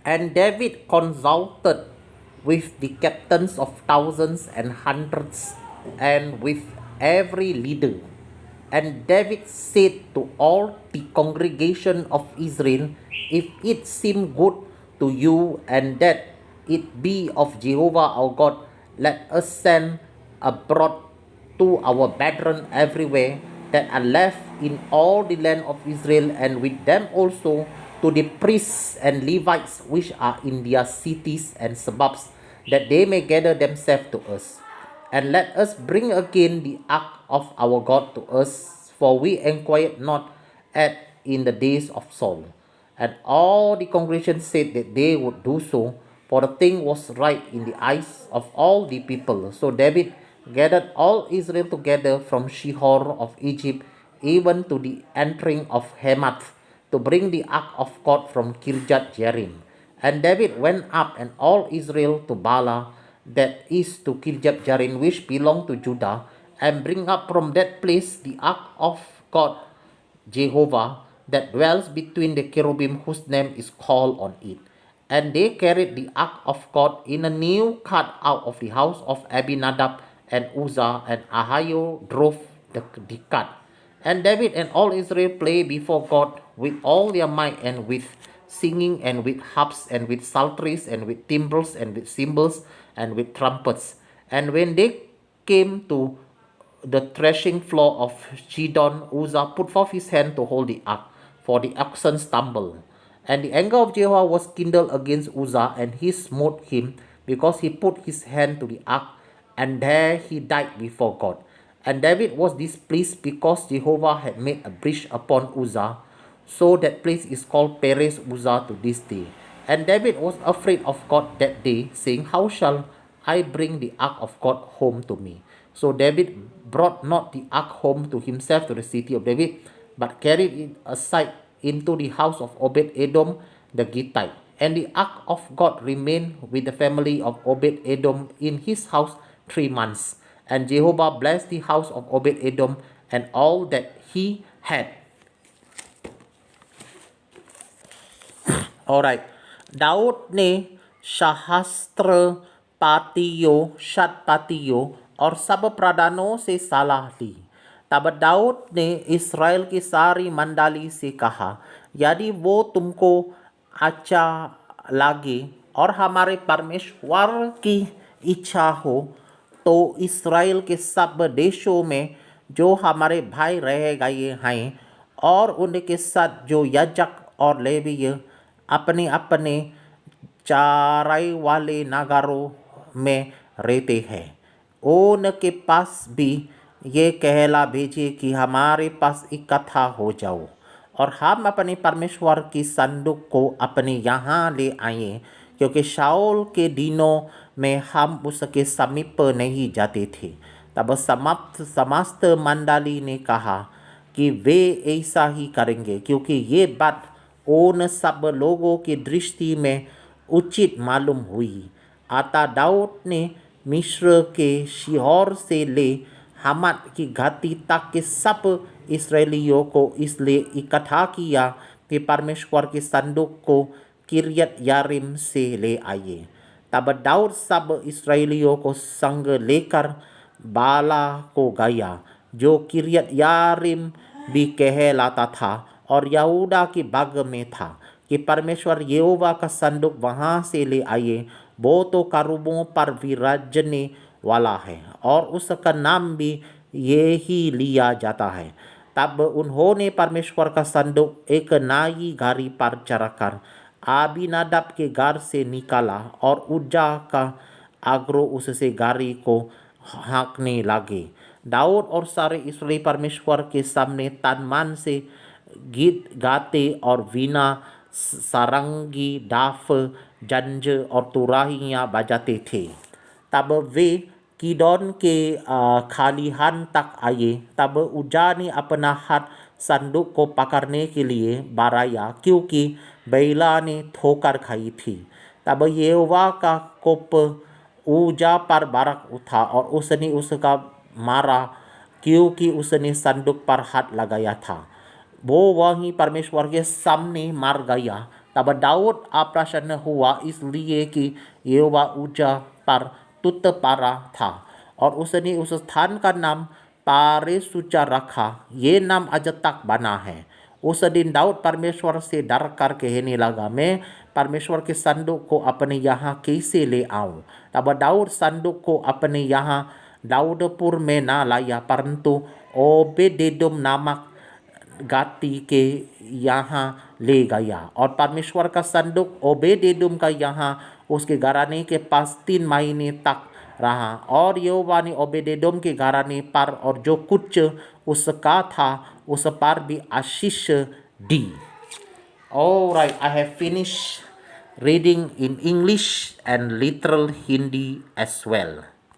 And David consulted with the captains of thousands and hundreds and with every leader. And David said to all the congregation of Israel, if it seem good to you and that it be of Jehovah our God, let us send abroad to our brethren everywhere that are left in all the land of Israel, and with them also to the priests and Levites which are in their cities and suburbs, that they may gather themselves to us. And let us bring again the ark of our God to us, for we inquired not at in the days of Saul. And all the congregation said that they would do so, for the thing was right in the eyes of all the people. So David gathered all Israel together from Shihor of Egypt, even to the entering of Hamath, to bring the ark of God from Kirjath Jearim. And David went up and all Israel to Bala, that is to Kirjath Jearim, which belonged to Judah, and bring up from that place the ark of God Jehovah, that dwells between the cherubim, whose name is called on it. And they carried the ark of God in a new cart out of the house of Abinadab and Uzzah, and Ahio drove the cart. And David and all Israel played before God with all their might, and with singing, and with harps, and with psalteries, and with timbrels, and with cymbals, and with trumpets. And when they came to the threshing floor of Chidon, Uzzah put forth his hand to hold the ark, for the oxen stumbled. And the anger of Jehovah was kindled against Uzzah, and he smote him, because he put his hand to the ark, and there he died before God. And David was displeased, because Jehovah had made a breach upon Uzzah, so that place is called Perez Uzzah to this day. And David was afraid of God that day, saying, how shall I bring the ark of God home to me? So David brought not the ark home to himself to the city of David, but carried it aside into the house of Obed Edom the Gittite. And the ark of God remained with the family of Obed Edom in his house 3 months. And Jehovah blessed the house of Obed Edom and all that he had. Alright, Dawood ने सहस्त्र पातियों, शत पातियों और सब प्रधानों से सलाह ली। तब दाऊद ने इस्राएल की सारी मंडली से कहा, यदि वो तुमको अच्छा लगे और हमारे परमेश्वर की इच्छा हो, तो इस्राएल के सब देशों में जो हमारे भाई रह गए हैं, और उनके साथ जो याजक और लेवीय अपने अपने चराई वाले नगरों में रहते हैं, उनके पास भी ये कहला भेजे कि हमारे पास इकट्ठा हो जाओ, और हम अपने परमेश्वर की संदूक को अपने यहाँ ले आए, क्योंकि शाऊल के दिनों में हम उसके समीप नहीं जाते थे। तब समस्त मंडली ने कहा कि वे ऐसा ही करेंगे, क्योंकि ये बात उन सब लोगों की दृष्टि में उचित मालूम हुई। अतः दाऊद ने मिस्र के शिहोर से ले हमात की घाटी तक के सब इस्राएलियों को इसलिए इकट्ठा किया कि परमेश्वर के संदूक को किर्यत यारिम से ले आए। तब दाऊद सब इस्राएलियों को संग लेकर बाला को गया, जो किर्यत यारिम भी कहलाता था और यहूदा के भाग में था, कि परमेश्वर यहोवा का संदूक वहाँ से ले आए। वो तो करूबों पर विराजने वाला है, और उसका नाम भी यही लिया जाता है। तब उन्होंने परमेश्वर का संदूक एक नई गाड़ी पर चढ़ाकर अबीनादाब के घर से निकाला, और उज्जा का आग्रो उससे गाड़ी को हाँकने लगे। दाऊद और सारे इसराइली परमेश्वर के सामने तन मन से गीत गाते और वीणा, सारंगी, डाफ, जंज और तुराहियाँ बजाते थे। तब वे किदोन के खलिहान तक आए। तब उज्जा ने अपना हाथ संदूक को पकड़ने के लिए बढ़ाया, क्योंकि बैला ने ठोकर खाई थी। तब यहोवा का कोप उज्जा पर भड़क उठा, और उसने उसका मारा, क्योंकि उसने संदूक पर हाथ लगाया था। वो वहीं परमेश्वर के सामने मर गया। तब दाऊद प्रसन्न हुआ इसलिए कि यहोवा ऊँचा पर तुत पारा था और उसने उस स्थान का नाम पारेसुचा रखा। ये नाम आज तक बना है। उस दिन दाऊद परमेश्वर से डर कर कहने लगा, मैं परमेश्वर के संदूक को अपने यहाँ कैसे ले आऊं। तब दाऊद संदूक को अपने यहाँ दाऊदपुर में ना लाया, परंतु ओबेदेदोम नामक गाती के यहाँ ले गया। और परमेश्वर का संदूक ओबेदेदोम का यहाँ उसके घराने के पास 3 महीने तक रहा। और यहोवा ने ओबेदेदोम के घराने पर और जो कुछ उसका था उस पर भी आशीष दी। Alright, I have finished reading in English and literal Hindi as well.